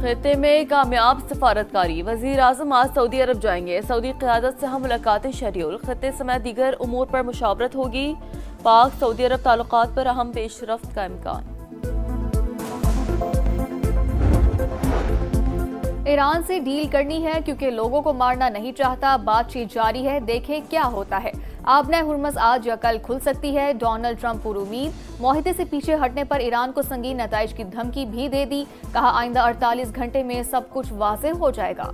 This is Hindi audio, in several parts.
खित्ते में कामयाब सफारतकारी। वजीर आजम आज सऊदी अरब जाएंगे। सऊदी क़यादत से हम मुलाकातें शेड्यूल। खित्ते समेत दीगर उमूर पर मुशावरत होगी। पाक सऊदी अरब ताल्लुकात पर अहम पेशरफ्त का इम्कान। ईरान से डील करनी है क्योंकि लोगों को मारना नहीं चाहता। बातचीत जारी है, देखें क्या होता है। आबना हुर्मुज़ आज या कल खुल सकती है। Donald Trump पुरुमीद। मुआहिदे से पीछे हटने पर ईरान को संगीन नताइज की धमकी भी दे दी। कहा आइंदा 48 घंटे में सब कुछ वाज़ेह हो जाएगा।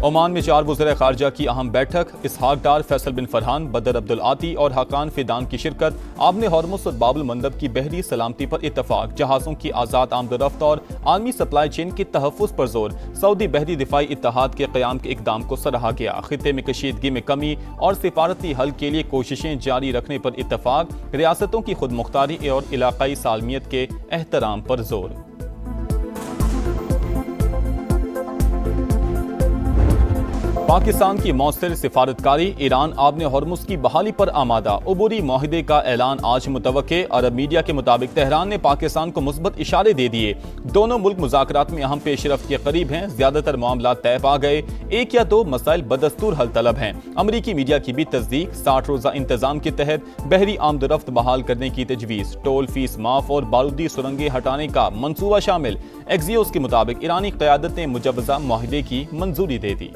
ओमान में 4 वज़ीर ख़ारजा की अहम बैठक। इसहाक डार, फैसल बिन फरहान, बदर अब्दुल आती और हाकान फिदान की शिरकत। आबने हॉर्मुज़ और बाबुल मंदब की बहरी सलामती पर इत्तफाक। जहाज़ों की आज़ाद आमदोरफ्त और आलमी सप्लाई चेन के तहफ़्फ़ुज़ पर जोर। सऊदी बहरी दिफाई इत्तेहाद के क़याम के इक़दाम को सराहा गया। खित्ते में कशीदगी में कमी और सिफारती हल के लिए कोशिशें जारी रखने पर इत्तफाक। रियासतों की खुद मुख्तारी और इलाकाई सालमियत के एहतराम पर जोर। पाकिस्तान की मौसर सिफारतकारी। ईरान आबने हॉर्मुज़ की बहाली पर आमादा। उबूरी माहिदे का ऐलान आज मुतवक्के। अरब मीडिया के मुताबिक तेहरान ने पाकिस्तान को मुस्बत इशारे दे दिए। दोनों मुल्क मुज़ाकरात में अहम पेशरफ्त के करीब हैं। ज्यादातर मामला तय पा गए। 1 या 2 मसाइल बदस्तूर हल तलब हैं। अमरीकी मीडिया की भी तस्दीक। 60 रोज़ा इंतजाम के तहत बहरी आमदोरफ्त बहाल करने की तजवीज़। टोल फीस माफ और बारूदी सुरंगें हटाने का मंसूबा शामिल। एक्सियोस के मुताबिक ईरानी क़यादत ने मुजव्वज़ा माहिदे की मंजूरी दे दी।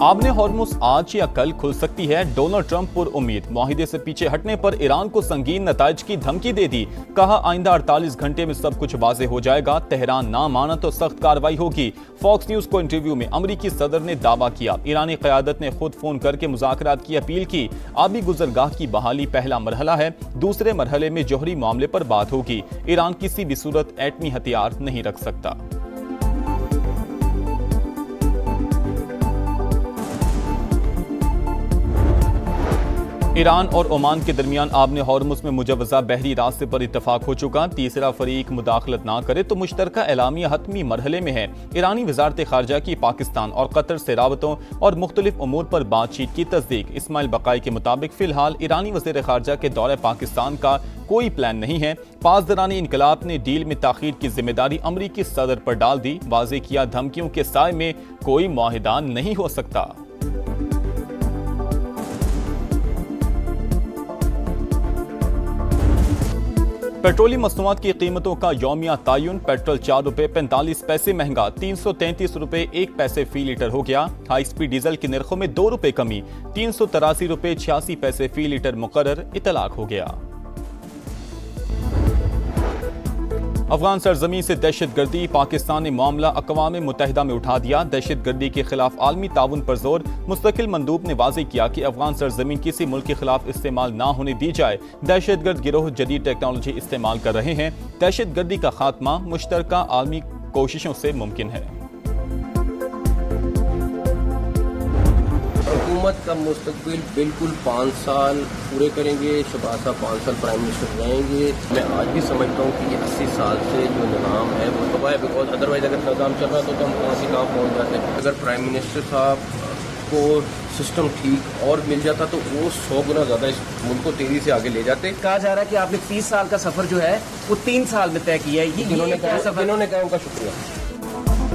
आबने हॉर्मुज़ आज या कल खुल सकती है। डोनाल्ड ट्रंप पर उम्मीद। मुआहिदे से पीछे हटने पर ईरान को संगीन नताइज की धमकी दे दी। कहा आइंदा 48 घंटे में सब कुछ वाज़ेह हो जाएगा। तेहरान ना माना तो सख्त कार्रवाई होगी। फॉक्स न्यूज को इंटरव्यू में अमरीकी सदर ने दावा किया। ईरानी क़यादत ने खुद फोन करके मुज़ाकरात की अपील की। आबी गुजरगाह की बहाली पहला मरहला है। दूसरे मरहले में जौहरी मामले पर बात होगी। ईरान किसी भी सूरत एटमी हथियार नहीं रख सकता। ईरान और ओमान के दरमियान आबने हॉर्मुज़ में मुजव्वज़ा बहरी रास्ते पर इत्तफाक हो चुका। तीसरा फरीक मुदाखलत ना करे तो मुश्तरका एलामिया हतमी मरहले में है। ईरानी वज़ारत ख़ारजा की पाकिस्तान और कतर से राबतों और मुख्तलिफ उमूर पर बातचीत की तस्दीक। इस्माइल बकाई के मुताबिक फ़िलहाल ईरानी वज़ीर ख़ारजा के दौरे पाकिस्तान का कोई प्लान नहीं है। पासदारानी इनकलाब ने डील में ताख़ीर की जिम्मेदारी अमरीकी सदर पर डाल दी। वाज़ेह किया धमकियों के साए में कोई मुआहिदा नहीं हो सकता। पेट्रोलियम मसनूआत की कीमतों का यौमिया तायुन। पेट्रोल 4 रुपये 45 पैसे महंगा 333 रुपये 1 पैसे फी लीटर हो गया। हाई स्पीड डीजल के निर्खों में 2 रुपये कमी 383 रुपये 86 पैसे फी लीटर मुकर्रर इतलाक हो गया। अफगान सरजमीन से दहशत गर्दी। पाकिस्तान ने मामला अक़वाम मुत्तहिदा में उठा दिया। दहशत गर्दी के खिलाफ आलमी ताउन पर जोर। मुस्तकिल मंदूब ने वाज़ेह किया कि अफगान सरजमीन किसी मुल्क के खिलाफ इस्तेमाल ना होने दी जाए। दहशत गर्द गिरोह जदीद टेक्नोलॉजी इस्तेमाल कर रहे हैं। दहशत गर्दी का खात्मा मुश्तरका आलमी कोशिशों से मुमकिन है। हुकूमत का मुस्तकबिल बिल्कुल 5 साल पूरे करेंगे। शहबाज साहब 5 साल प्राइम मिनिस्टर रहेंगे। मैं आज भी समझता हूँ कि 80 साल से जो निज़ाम है वो तबाह है। बिकॉज अदरवाइज अगर निज़ाम चल रहा तो हम कहाँ से कहाँ पहुँच जाते। अगर प्राइम मिनिस्टर साहब को सिस्टम ठीक और मिल जाता तो वो 100 गुना ज़्यादा इस मुल्क को तेज़ी से आगे ले जाते। कहा जा रहा है कि आपने 30 साल का सफर जो है वो 3 साल में तय किया है। जिन्होंने कहा उनका शुक्रिया।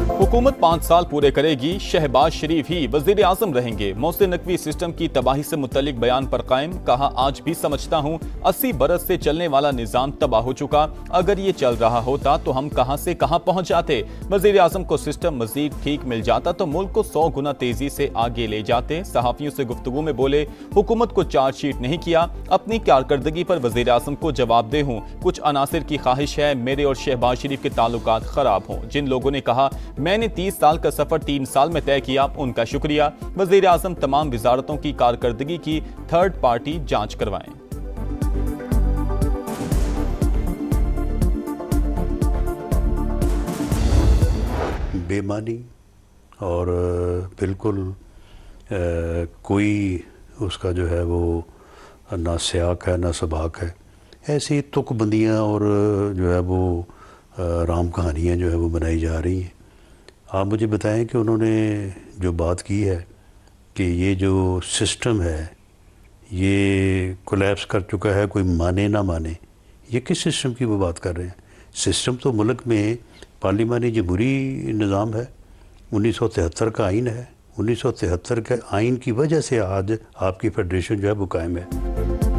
हुकूमत 5 साल पूरे करेगी। शहबाज शरीफ ही वजीर आजम रहेंगे। मोहसिन नकवी सिस्टम की तबाही से मुतल्लिक बयान पर कायम। कहा आज भी समझता हूँ 80 बरस से चलने वाला निज़ाम तबाह हो चुका। अगर ये चल रहा होता तो हम कहाँ से कहाँ पहुँच जाते। वजीर आजम को सिस्टम मजीद ठीक मिल जाता तो मुल्क को 100 गुना तेजी से आगे ले जाते। सहाफियों से गुफ्तगू में बोले हुकूमत को चार्जशीट नहीं किया। अपनी कारकर्दगी पर वजीर आजम को जवाबदेह हूँ। कुछ अनासिर की ख्वाहिश है मेरे और शहबाज शरीफ के ताल्लुकात खराब हों। जिन लोगों ने कहा मैंने 30 साल का सफर 3 साल में तय किया उनका शुक्रिया। वजीर आजम तमाम विजारतों की कारकर्दगी की थर्ड पार्टी जांच करवाएं। बेमानी और बिल्कुल कोई उसका जो है वो ना स्याक है ना सबाक है। ऐसी तुकबंदियाँ और जो है वो राम कहानियाँ जो है वो बनाई जा रही हैं। आप मुझे बताएं कि उन्होंने जो बात की है कि ये जो सिस्टम है ये कोलैप्स कर चुका है, कोई माने ना माने। ये किस सिस्टम की वो बात कर रहे हैं? सिस्टम तो मुल्क में पार्लिमानी जमहूरी निज़ाम है, 1973 का आइन है। 1973 के आइन की वजह से आज आपकी फेडरेशन जो है वो कायम है।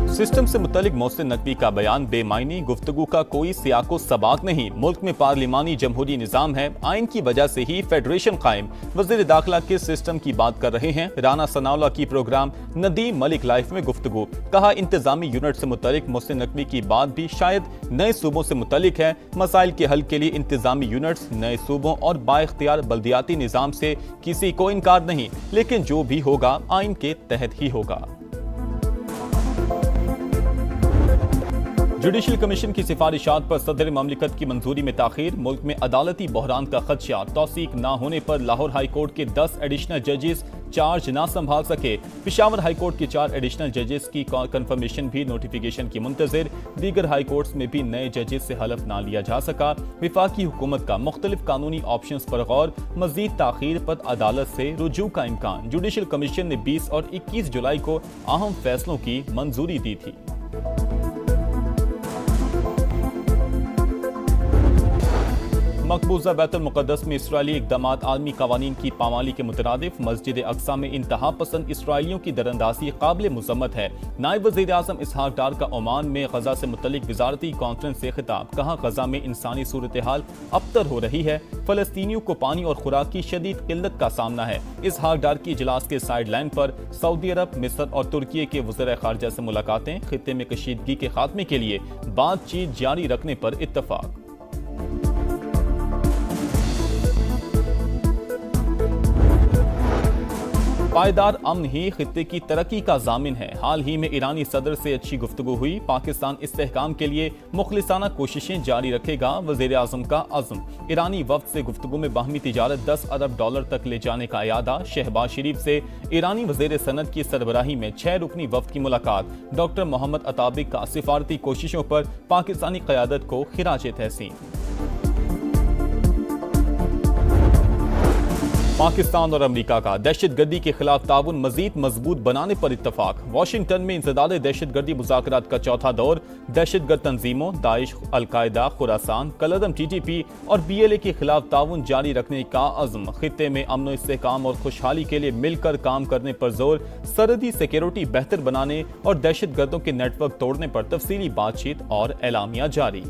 सिस्टम से मुतल्लिक मोहसिन नकवी का बयान बेमायनी, गुफ्तगू का कोई सियाको सबाक नहीं। मुल्क में पार्लिमानी जमहूरी निज़ाम है, आइन की वजह से ही फेडरेशन कायम। वज़ीर दाखिला किस सिस्टम की बात कर रहे हैं? राना सनाउल्लाह की प्रोग्राम नदीम मलिक लाइफ में गुफ्तगू। कहा इंतजामी यूनिट से मुतल्लिक मोहसिन नकवी की बात भी शायद नए सूबों से मुतल्लिक है। मसाइल के हल के लिए इंतजामी यूनिट्स नए सूबों और बाइख्तियार बल्दियाती निज़ाम से किसी को इनकार नहीं, लेकिन जो भी होगा आइन के तहत ही होगा। जुडिशल कमीशन की सिफारिशात पर सदर ममलिकत की मंजूरी में ताखीर। मुल्क में अदालती बहरान का खदशा, तौसीक न होने पर लाहौर हाई कोर्ट के 10 एडिशनल जजेस चार्ज ना संभाल सके। पिशावर हाई कोर्ट के 4 एडिशनल जजेस की कंफर्मेशन भी नोटिफिकेशन की मुंतजिर। दीगर हाई कोर्ट्स में भी नए जजेस से हलफ ना लिया जा सका। विफाकी हुकूमत का मुख्तलिफ कानूनी ऑप्शंस पर गौर, मजीद ताखीर पर अदालत से रुजू का इम्कान। जुडिशल कमीशन ने 20 और 21 जुलाई को अहम फैसलों की मंजूरी दी थी। मकबूजा बैतुल मुक़द्दस में इसराइली इक़दामात आलमी क़वानीन की पामाली के मुतरादिफ। मस्जिद अक्सा में इंतहा पसंद इसराइलियों की दरअंदाज़ी काबिल मुज़म्मत है। नायब वज़ीर आज़म इसहाक डार का ओमान में गज़ा से मुतल्लिक वज़ारती कॉन्फ्रेंस से खिताब। कहा गज़ा में इंसानी सूरत हाल अबतर हो रही है, फ़लस्तीनियों को पानी और खुराक की शदीद किल्लत का सामना है। इसहाक डार की इजलास के साइड लाइन पर सऊदी अरब, मिस्र और तुर्की के वज़ीर ख़ारजा से मुलाकातें। खित्ते में कशीदगी के खात्मे के लिए बातचीत जारी रखने पर इत्तफ़ाक़। पायदार अमन ही खित्ते की तरक्की का जामिन है। हाल ही में ईरानी सदर से अच्छी गुफ्तगू हुई। पाकिस्तान इस्तेहकाम के लिए मुखलिसाना कोशिशें जारी रखेगा, वज़ीर आज़म का अज़्म। ईरानी वफ्द से गुफ्तगू में बाहमी तिजारत $10 अरब तक ले जाने का इरादा। शहबाज शरीफ से ईरानी वज़ीर सनत की सरबराही में 6 रुकनी वफ्द की मुलाकात। डॉक्टर मोहम्मद अताबिक का सिफारती कोशिशों पर पाकिस्तानी क़यादत को खिराज तहसीन। पाकिस्तान और अमेरिका का दहशतगर्दी के खिलाफ ताउन मजीद मजबूत बनाने पर इत्तफाक। वाशिंगटन में इंसदाद दहशतगर्दी मुज़ाकरात का चौथा दौर। दहशतगर्द तंजीमों दाइश, अलकायदा, खुरासान, कलअदम TTP और BLA के खिलाफ ताउन जारी रखने का अज़्म। खित्ते में अमन, इस्तेहकाम और खुशहाली के लिए मिलकर काम करने पर जोर। सरहदी सिक्योरिटी बेहतर बनाने और दहशतगर्दों के नेटवर्क तोड़ने पर तफसीली बातचीत और एलामिया जारी।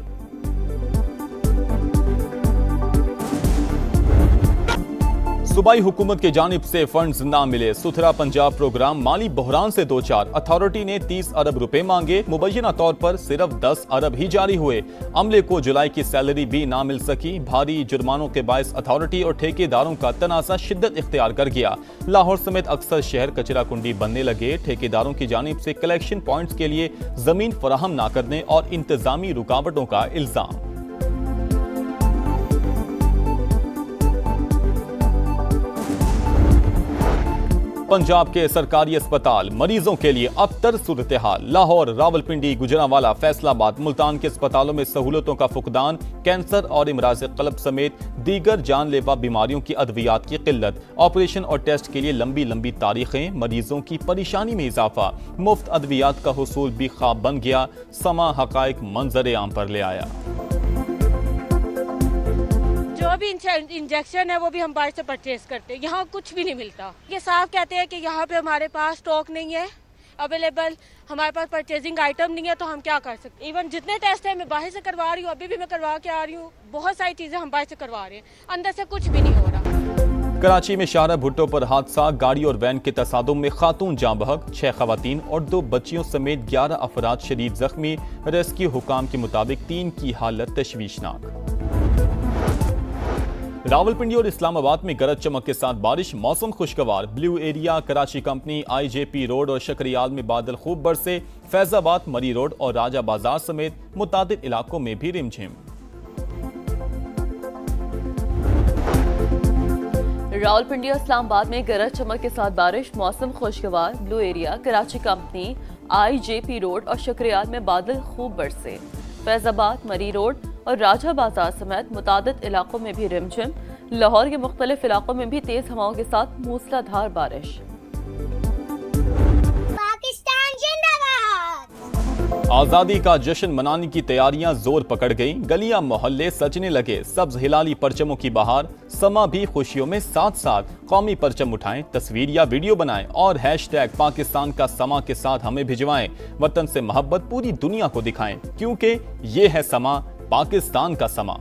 सूबाई हुकूमत की जानिब से फंड्स ना मिले, सुथरा पंजाब प्रोग्राम माली बहरान से दो चार। अथॉरिटी ने 30 अरब रुपए मांगे, मुबैना तौर पर सिर्फ 10 अरब ही जारी हुए। अमले को जुलाई की सैलरी भी ना मिल सकी। भारी जुर्मानों के बायस अथॉरिटी और ठेकेदारों का तनाज़ा शिद्दत इख्तियार कर गया। लाहौर समेत अक्सर शहर कचरा कुंडी बनने लगे। ठेकेदारों की जानिब से कलेक्शन पॉइंट्स के लिए जमीन फराहम ना करने और इंतजामी रुकावटों का इल्जाम। पंजाब के सरकारी अस्पताल मरीजों के लिए अबतर सूरत हाल। लाहौर, रावलपिंडी, गुजरांवाला, फैसलाबाद, मुल्तान के अस्पतालों में सहूलतों का फुकदान। कैंसर और इमराज क़ल्ब समेत दीगर जानलेवा बीमारियों की अद्वियात की किल्लत। ऑपरेशन और टेस्ट के लिए लंबी लंबी तारीखें, मरीजों की परेशानी में इजाफा। मुफ्त अद्वियात का हुसूल भी ख्वाब बन गया। समा हकाइक मंजर आम पर ले आया। जो भी इंजेक्शन है वो भी हम बाहर से परचेज करते हैं, यहाँ कुछ भी नहीं मिलता। ये साफ कहते हैं कि यहाँ पे हमारे पास स्टॉक नहीं है अवेलेबल, हमारे पास परचेजिंग आइटम नहीं है, तो हम क्या कर सकते। इवन जितने टेस्ट है मैं बाहर से करवा रही हूँ, अभी भी मैं करवा के आ रही हूँ। बहुत सारी चीजें हम बाहर से करवा रहे हैं, अंदर से कुछ भी नहीं हो रहा। कराची में शाहरा भुट्टो पर हादसा, गाड़ी और वैन के तसादुम में खातून जाँ बहक। 6 खवातीन और 2 बच्चियों समेत 11 अफराद शदीद जख्मी। रेस्क्यू हुकाम के मुताबिक 3 की हालत तशवीशनाक। रावलपिंडी और इस्लामाबाद में गरज चमक के साथ बारिश, मौसम खुशगवार। Blue area, Karachi company, IJP road और शकरियाल में बादल खूब बरसे। फैजाबाद, मरी रोड और राजा बाजार समेत मुतादिद इलाकों में भी रिमझिम। रावलपिंडी और इस्लामाबाद में गरज चमक के साथ बारिश, मौसम खुशगवार। Blue area, Karachi company, IJP road और शकरियाल में बादल खूब बरसे। फैजाबाद, मरी रोड और राजा बाजार समेत मुतादिद इलाकों में भी रिमझिम। लाहौर के मुख्तलिफ इलाकों में भी तेज हवाओं के साथ मूसलाधार बारिश। पाकिस्तान जिंदाबाद। आजादी का जश्न मनाने की तैयारियां जोर पकड़ गईं, गलियां मोहल्ले सजने लगे, सब्ज हिलाली परचमों की बहार। समा भी खुशियों में साथ साथ कौमी परचम उठाएं, तस्वीर या वीडियो बनाएं और हैशटैग पाकिस्तान का समा के साथ हमें भिजवाएं। वतन से मोहब्बत पूरी दुनिया को दिखाएं, क्योंकि ये है समा, पाकिस्तान का समा।